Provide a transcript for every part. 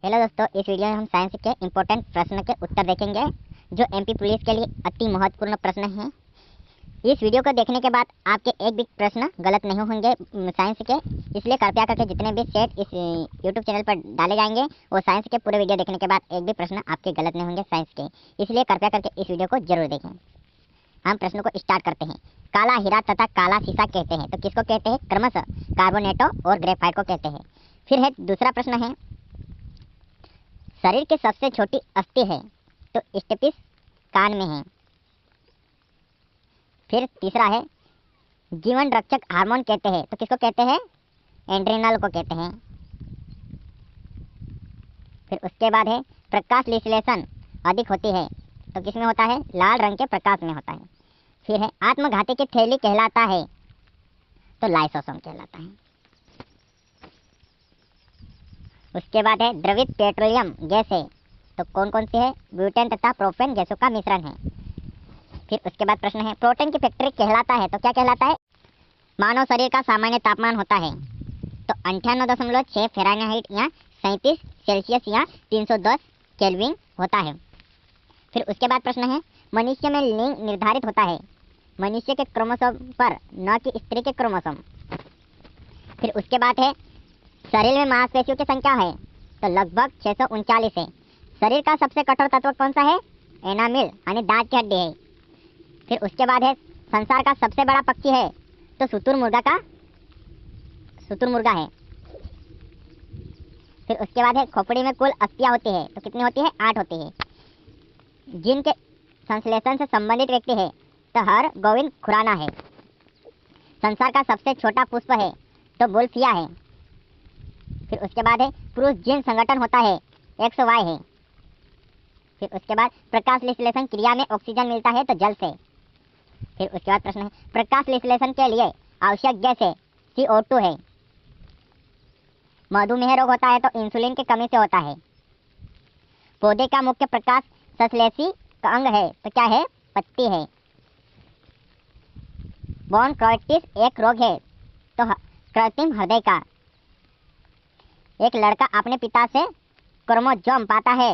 Hello दोस्तों, इस video में हम साइंस के इम्पोर्टेंट प्रश्न के उत्तर देखेंगे जो एमपी पुलिस के लिए अति महत्वपूर्ण प्रश्न हैं। इस वीडियो को देखने के बाद आपके एक भी प्रश्न गलत नहीं होंगे साइंस के, इसलिए कृपया करके जितने भी सेट इस यूट्यूब चैनल पर डाले जाएंगे वो साइंस के पूरे वीडियो देखने के बाद एक भी प्रश्न आपके गलत नहीं होंगे साइंस के, इसलिए कृपया करके इस वीडियो को जरूर देखें। हम प्रश्न को स्टार्ट करते हैं। काला हीरा तथा काला शीशा कहते हैं तो किसको कहते हैं? क्रमशः कार्बोनेटो और ग्रेफाइट को कहते हैं। फिर है दूसरा प्रश्न है, शरीर की सबसे छोटी अस्थि है तो स्टेपिस कान में है। फिर तीसरा है, जीवन रक्षक हार्मोन कहते हैं तो किसको कहते हैं? एड्रेनल को कहते हैं। फिर उसके बाद है, प्रकाश संश्लेषण अधिक होती है तो किसमें होता है? लाल रंग के प्रकाश में होता है। फिर है, आत्मघाती की थैली कहलाता है तो लाइसोसोम कहलाता है। उसके बाद है, द्रवित पेट्रोलियम गैस है तो कौन कौन सी है? ब्यूटेन तथा प्रोपेन गैसों का मिश्रण है। फिर उसके बाद प्रश्न है, प्रोटीन की फैक्ट्री कहलाता है तो क्या कहलाता है? मानव शरीर का सामान्य तापमान होता है तो 98.6 फ़ारेनहाइट या 37 सेल्सियस या 310 केल्विन होता है। फिर उसके बाद प्रश्न है, मनुष्य में लिंग निर्धारित होता है मनुष्य के क्रोमोसोम पर, न कि स्त्री के क्रोमोसोम। फिर उसके बाद है, शरीर में मांसपेशियों की संख्या है तो लगभग 639 है। शरीर का सबसे कठोर तत्व कौन सा है? एनामिल यानी दांत की हड्डी है। फिर उसके बाद है, संसार का सबसे बड़ा पक्षी है तो शुतुरमुर्गा है। फिर उसके बाद है, खोपड़ी में कुल अस्थियां होती है तो कितनी होती है? 8 होती है। जिनके संश्लेषण से संबंधित व्यक्ति है तो हर गोविंद खुराना है। संसार का सबसे छोटा पुष्प है तो बुल्फिया है। फिर उसके बाद है, पुरुष जिन संगठन होता है XY है। फिर उसके बाद, प्रकाश संश्लेषण क्रिया में ऑक्सीजन मिलता है तो जल से। फिर उसके बाद प्रश्न है, प्रकाश संश्लेषण के लिए आवश्यक गैस है CO2 है। मधुमेह रोग होता है तो इंसुलिन की कमी से होता है। पौधे का मुख्य प्रकाश संश्लेषी का अंग है तो क्या है? पत्ती है। बोनक्राइटिस एक रोग है तो कृत्रिम हृदय का। एक लड़का अपने पिता से क्रोमोसोम पाता है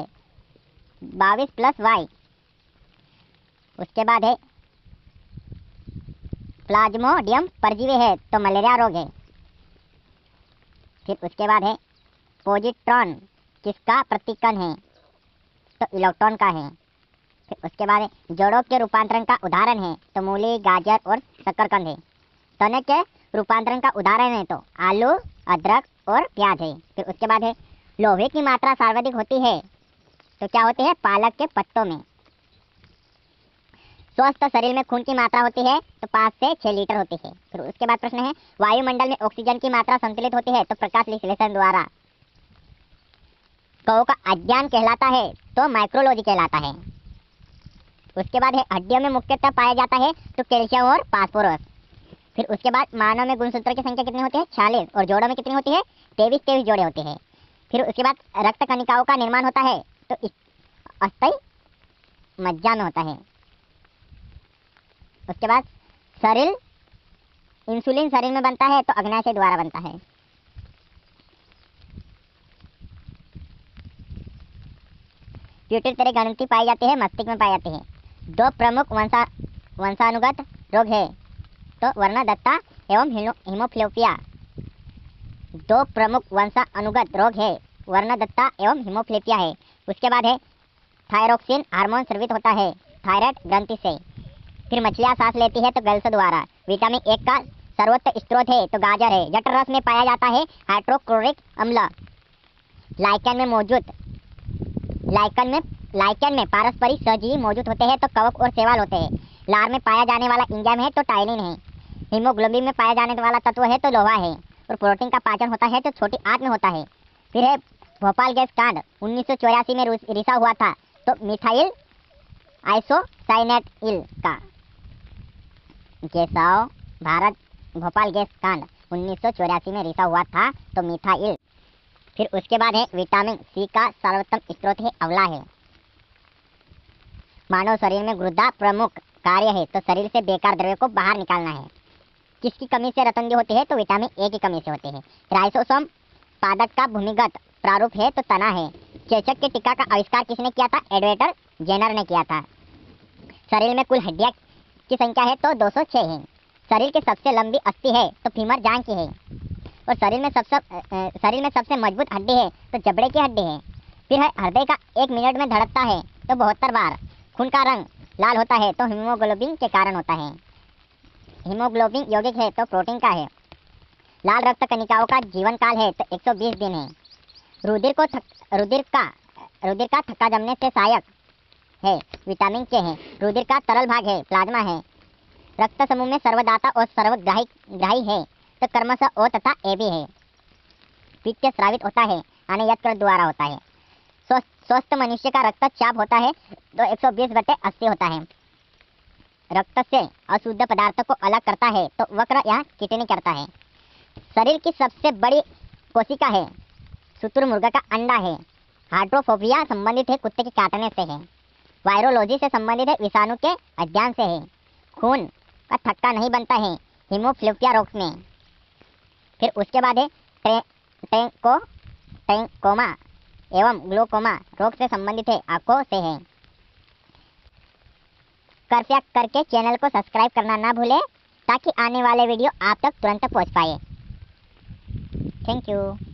22+Y। उसके बाद है, प्लाज्मोडियम परजीवी है तो मलेरिया रोग है। फिर उसके बाद है, पॉजिट्रॉन किसका प्रतीकन है? तो इलेक्ट्रॉन का है। फिर उसके बाद है, जड़ों के रूपांतरण का उदाहरण है तो मूली, गाजर और शकरकंद है। तने के रूपांतरण का उदाहरण है तो आलू, अदरक और प्याज है। फिर उसके बाद है, लोहे की मात्रा सर्वाधिक होती है तो क्या होती है? पालक के पत्तों में। स्वस्थ शरीर में खून की मात्रा होती है तो 5 से 6 लीटर होती है। फिर उसके बाद प्रश्न है, वायुमंडल में ऑक्सीजन की मात्रा संतुलित होती है तो प्रकाश संश्लेषण द्वारा। कवों का अध्ययन कहलाता है तो माइक्रोलॉजी कहलाता है। उसके बाद है, हड्डियों में मुख्यतः पाया जाता है तो कैल्शियम और फास्फोरस। फिर उसके बाद, मानव में गुणसूत्रों की संख्या कितनी होती है? 46 और जोड़ों में कितनी होती है? 23 जोड़े होते हैं। फिर उसके बाद, रक्त कणिकाओं का निर्माण होता है तो अस्थायी मज्जा में होता है। उसके बाद, शरीर इंसुलिन शरीर में बनता है तो अग्नाशय द्वारा बनता है। प्यूटरी ग्रंथि पाई जाती है मस्तिष्क में पाई जाती है। 2 प्रमुख वंशानुगत रोग है तो वर्णदत्ता एवं हीमोफिलिया। 2 प्रमुख वंशानुगत रोग है वर्णदत्ता एवं हीमोफिलिया है। उसके बाद है, थायरोक्सिन हार्मोन स्रावित होता है थायराइड ग्रंथि से। फिर मछलियां सांस लेती है तो गैल्स द्वारा। विटामिन ए का सर्वोत्तम स्रोत है तो गाजर है। जठर रस में पाया जाता है हाइड्रोक्लोरिक अम्ल। लाइकेन में पारस्परिक सहजीवी मौजूद होते हैं तो कवक और शैवाल होते हैं। लार में पाया जाने वाला एंजाइम है तो टाइलिन है। हीमोग्लोबिन में पाया जाने वाला तत्व है तो लोहा है। और प्रोटीन का पाचन होता है तो छोटी आंत में होता है। फिर है, भोपाल गैस कांड 1984 में रिसा हुआ था तो मिथाइल आइसोसाइनेट का। गैसाओ भारत भोपाल गैस कांड 1984 में रिसा हुआ था तो मिथाइल। फिर उसके बाद है, विटामिन सी का सर्वोत्तम स्रोत है आंवला है। मानव शरीर में गुर्दा प्रमुख कार्य है तो शरीर से बेकार द्रव्य को बाहर निकालना है। किसकी कमी से रतंगी होती है? तो विटामिन ए की कमी से होती है। राइसोसोम पादप का भूमिगत प्रारूप है तो तना है। चेचक की टीका का आविष्कार किसने किया था? एडवर्ड जेनर ने किया था। शरीर में कुल हड्डियां की संख्या है तो 206 है। शरीर की सबसे लंबी अस्थि है तो फीमर जांघ की है। और शरीर में सबसे मजबूत हड्डी है तो जबड़े की हड्डी है। फिर है हृदय का 1 मिनट में धड़कता है तो 72 बार। खून का रंग लाल होता है तो हीमोग्लोबिन के कारण होता है। हीमोग्लोबिन यौगिक है तो प्रोटीन का है। लाल रक्त कणिकाओं का जीवन काल है तो 120 दिन है। रुधिर का थक्का जमने से सहायक है विटामिन के है। रुधिर का तरल भाग है प्लाज्मा है। रक्त समूह में सर्वदाता और सर्वग्राही है तो क्रमशः ओ तथा ए भी है। पित्त स्रावित होता है यानी यकृत द्वारा होता है। स्वस्थ मनुष्य का रक्तचाप होता है तो 120/80 होता है। रक्त से अशुद्ध पदार्थ को अलग करता है तो वक्र या किडनी करता है। शरीर की सबसे बड़ी कोशिका है शुतुरमुर्ग का अंडा है। हाइड्रोफोबिया संबंधित है कुत्ते के काटने से है। वायरोलॉजी से संबंधित है विषाणु के अध्ययन से है। खून का थक्का नहीं बनता है हीमोफिलिया रोग में। फिर उसके बाद है ट्रैकोमा एवं ग्लूकोमा रोग से संबंधित है आंखों से है। कृपया करके चैनल को सब्सक्राइब करना ना भूलें ताकि आने वाले वीडियो आप तक तुरंत पहुंच पाए। Thank you.